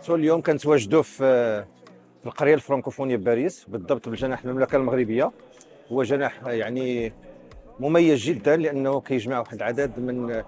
نتحدثوا اليوم كنتواجدوا في القريه الفرنكوفونيه بباريس، بالضبط بالجناح المملكه المغربيه. هو جناح يعني مميز جدا لانه كيجمع واحد العدد من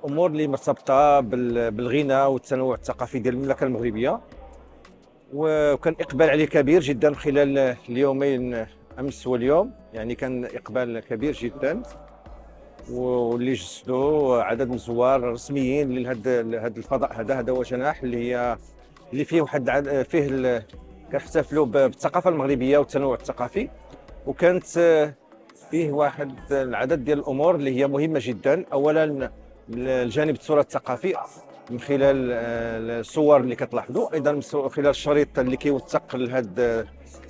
الامور اللي مرتبطه بالغنى والتنوع الثقافي ديال المملكه المغربيه، وكان اقبال عليه كبير جدا خلال اليومين امس واليوم. يعني كان اقبال كبير جدا، واللي جسدوا عدد من الزوار رسميين لهذا الفضاء. هذا هو جناح اللي فيه كنحتفلوا بالثقافه المغربيه والتنوع الثقافي. وكانت فيه واحد العدد ديال الامور اللي هي مهمه جدا. اولا الجانب التراث الثقافي من خلال الصور اللي كتلاحظوا، ايضا من خلال الشريط اللي كيوثق لهذا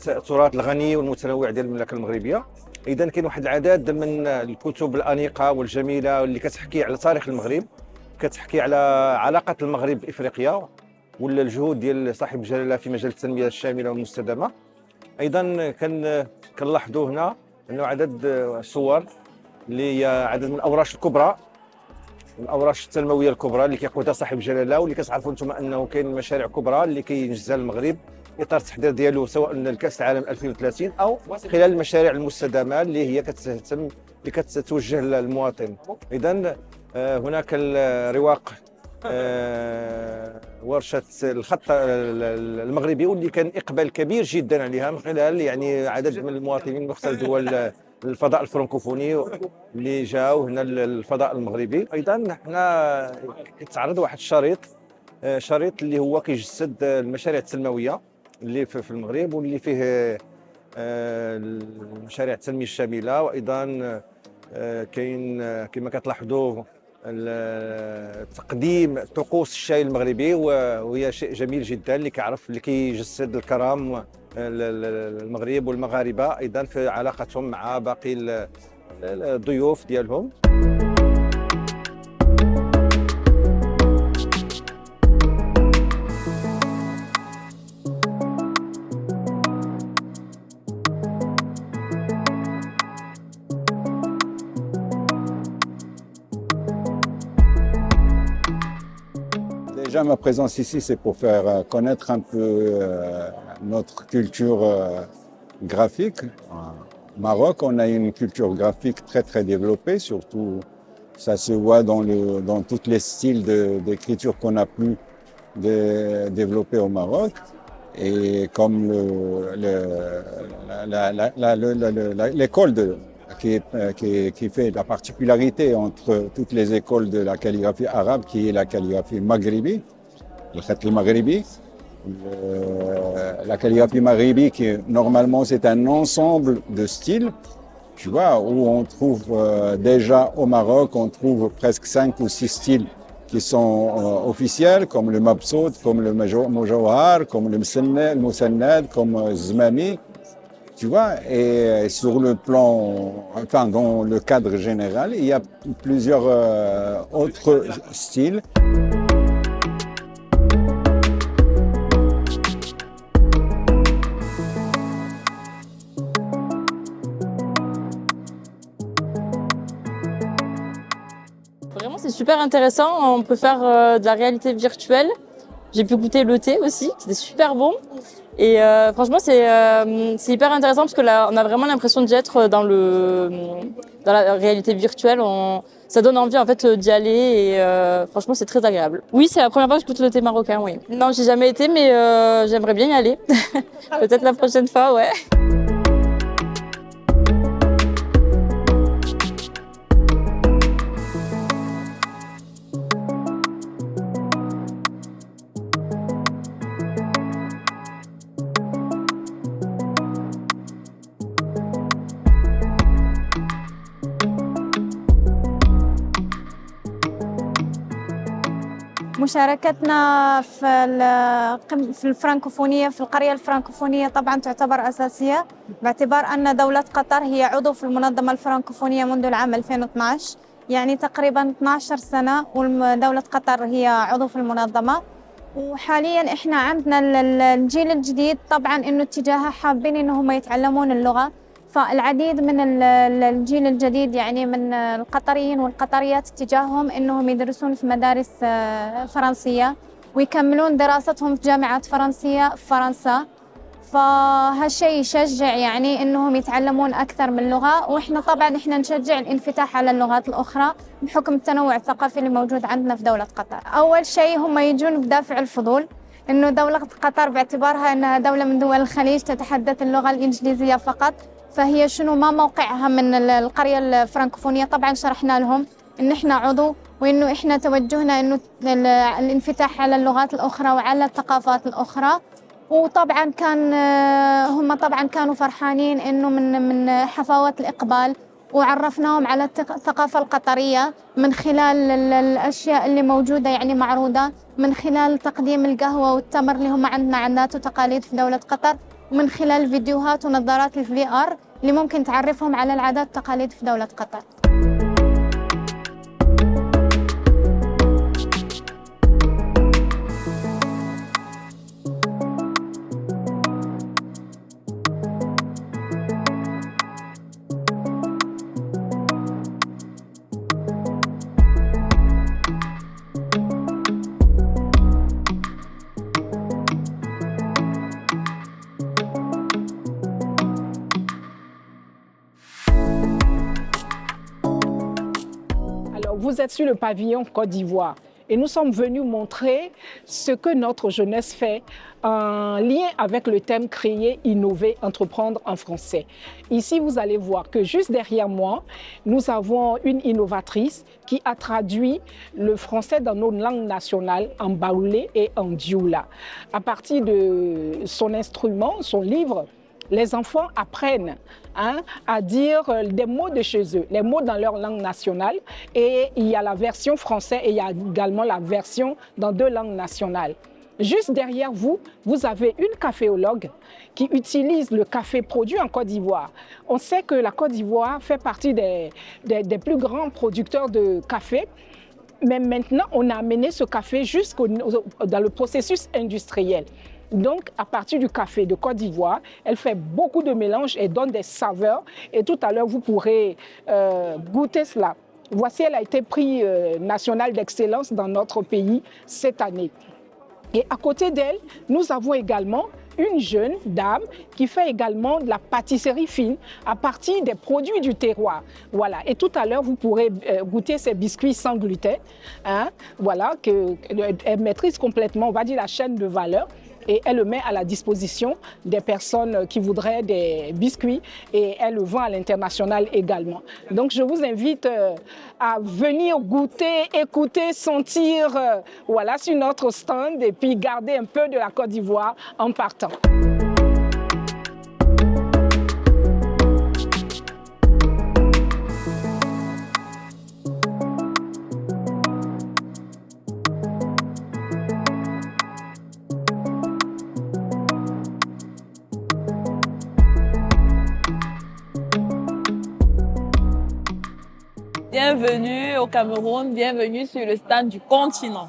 التراث الغني والمتنوع ديال المملكه المغربيه. اذا كاين واحد العدد من الكتب الانيقه والجميله اللي كتحكي على تاريخ المغرب، كتحكي على علاقه المغرب بافريقيا ولا الجهود ديال صاحب الجلاله في مجال التنميه الشامله والمستدامه. ايضا كنلاحظوا هنا انه عدد الصور اللي هي عدد من الاوراش الكبرى، الاوراش التنمويه الكبرى اللي كيقودها صاحب الجلاله، واللي كتعرفوا انتم انه كاين مشاريع كبرى اللي كينجزها المغرب اطار التحضير ديالو، سواء الكاس العالم 2030 او خلال المشاريع المستدامه اللي هي كتهتم اللي كتتوجه للمواطن. اذا هناك الرواق ورشه الخط المغربي، واللي كان اقبال كبير جدا عليها من خلال يعني عدد من المواطنين من مختلف دول الفضاء الفرنكوفوني اللي جاوا هنا للفضاء المغربي. ايضا حنا كيتعرض واحد شريط اللي هو كيجسد المشاريع التنمويه اللي في المغرب، واللي فيه المشاريع التنميه الشامله. وايضا كاين كما كتلاحظوا تقديم طقوس الشاي المغربي، وهي شيء جميل جدا اللي كيجسد الكرم المغرب والمغاربه ايضا في علاقتهم مع باقي الضيوف ديالهم. Déjà, ma présence ici, c'est pour faire connaître un peu notre culture graphique. Au Maroc, on a une culture graphique très très développée, surtout ça se voit dans tous les styles d'écriture qu'on a pu développer au Maroc. Et comme l'école qui fait la particularité entre toutes les écoles de la calligraphie arabe, qui est la calligraphie maghribi, le khat al-maghribi. La calligraphie maghribi, qui normalement c'est un ensemble de styles, tu vois, où on trouve déjà au Maroc, on trouve presque 5 ou 6 styles qui sont officiels, comme le mabsout, comme le mujawhar, comme le musannad, comme zmami. Tu vois, et sur le plan, enfin dans le cadre général, il y a plusieurs autres styles. Vraiment, c'est super intéressant. On peut faire de la réalité virtuelle. J'ai pu goûter le thé aussi, c'était super bon. Et franchement, c'est hyper intéressant parce que là, on a vraiment l'impression d'y être dans la réalité virtuelle. Ça donne envie en fait d'y aller et franchement, c'est très agréable. Oui, c'est la première fois que je goûte le thé marocain, oui. Non, j'ai jamais été, mais j'aimerais bien y aller. Peut-être la prochaine fois, ouais. مشاركتنا في الفرنكوفونية في القرية الفرنكوفونية طبعا تعتبر أساسية، باعتبار أن دولة قطر هي عضو في المنظمة الفرنكوفونية منذ العام 2012، يعني تقريبا 12 سنة ودولة قطر هي عضو في المنظمة. وحاليا احنا عندنا الجيل الجديد طبعا انه اتجاهه حابين انهم يتعلمون اللغة، فالعديد من الجيل الجديد يعني من القطريين والقطريات اتجاههم إنهم يدرسون في مدارس فرنسية ويكملون دراستهم في جامعات فرنسية في فرنسا. فهالشيء يشجع يعني إنهم يتعلمون أكثر من لغة، وإحنا طبعاً نشجع الانفتاح على اللغات الأخرى بحكم التنوع الثقافي اللي موجود عندنا في دولة قطر. أول شيء هم يجون بدافع الفضول، إنه دولة قطر باعتبارها أنها دولة من دول الخليج تتحدث اللغة الإنجليزية فقط، فهي شنو ما موقعها من القرية الفرنكوفونية. طبعاً شرحنا لهم إن إحنا عضو، وإنه إحنا توجهنا إنه الانفتاح على اللغات الأخرى وعلى الثقافات الأخرى. وطبعاً هم طبعاً كانوا فرحانين إنه من حفاوة الإقبال، وعرفناهم على الثقافة القطرية من خلال الأشياء اللي موجودة يعني معروضة، من خلال تقديم القهوة والتمر اللي هم عندنا عادات وتقاليد في دولة قطر، ومن خلال فيديوهات ونظارات الVR اللي ممكن تعرفهم على العادات والتقاليد في دولة قطر. Vous êtes sur le pavillon Côte d'Ivoire et nous sommes venus montrer ce que notre jeunesse fait en lien avec le thème Créer, innover, entreprendre en français. Ici, vous allez voir que juste derrière moi, nous avons une innovatrice qui a traduit le français dans nos langues nationales en baoulé et en dioula. À partir de son instrument, son livre, les enfants apprennent à dire des mots de chez eux, les mots dans leur langue nationale. Et il y a la version française et il y a également la version dans 2 langues nationales. Juste derrière vous, vous avez une caféologue qui utilise le café produit en Côte d'Ivoire. On sait que la Côte d'Ivoire fait partie des plus grands producteurs de café. Mais maintenant, on a amené ce café dans le processus industriel. Donc, à partir du café de Côte d'Ivoire, elle fait beaucoup de mélanges et donne des saveurs. Et tout à l'heure, vous pourrez goûter cela. Voici, elle a été prix national d'excellence dans notre pays cette année. Et à côté d'elle, nous avons également une jeune dame qui fait également de la pâtisserie fine à partir des produits du terroir. Voilà. Et tout à l'heure, vous pourrez goûter ces biscuits sans gluten. Voilà, qu'elle maîtrise complètement, on va dire, la chaîne de valeur. Et elle le met à la disposition des personnes qui voudraient des biscuits et elle le vend à l'international également. Donc je vous invite à venir goûter, écouter, sentir voilà, sur notre stand et puis garder un peu de la Côte d'Ivoire en partant. Bienvenue au Cameroun, bienvenue sur le stand du continent.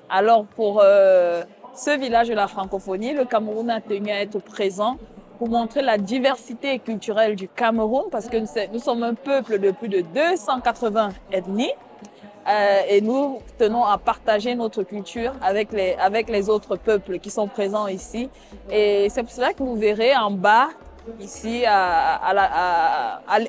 Alors pour ce village de la francophonie, le Cameroun a tenu à être présent pour montrer la diversité culturelle du Cameroun parce que nous sommes un peuple de plus de 280 ethnies et nous tenons à partager notre culture avec les autres peuples qui sont présents ici. Et c'est pour cela que vous verrez en bas, ici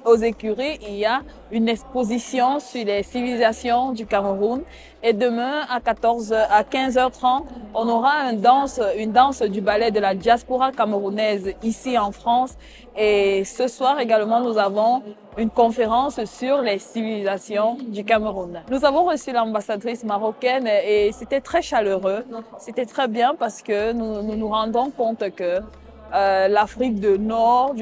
aux écuries, il y a une exposition sur les civilisations du Cameroun. Et demain à 15h30, on aura une danse du ballet de la diaspora camerounaise ici en France. Et ce soir également, nous avons une conférence sur les civilisations du Cameroun. Nous avons reçu l'ambassadrice marocaine et c'était très chaleureux. C'était très bien parce que nous nous rendons compte que l'Afrique du nord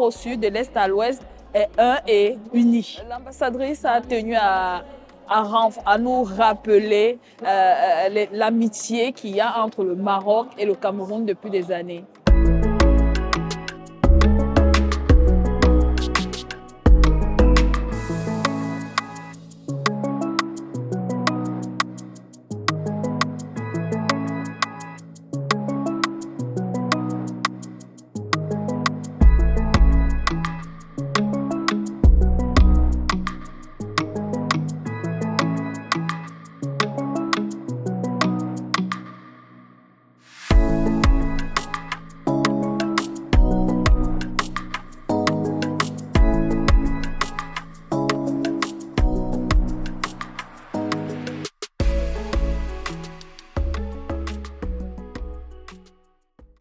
au sud, de l'est à l'ouest est un et uni. L'ambassadrice a tenu à nous rappeler l'amitié qu'il y a entre le Maroc et le Cameroun depuis des années.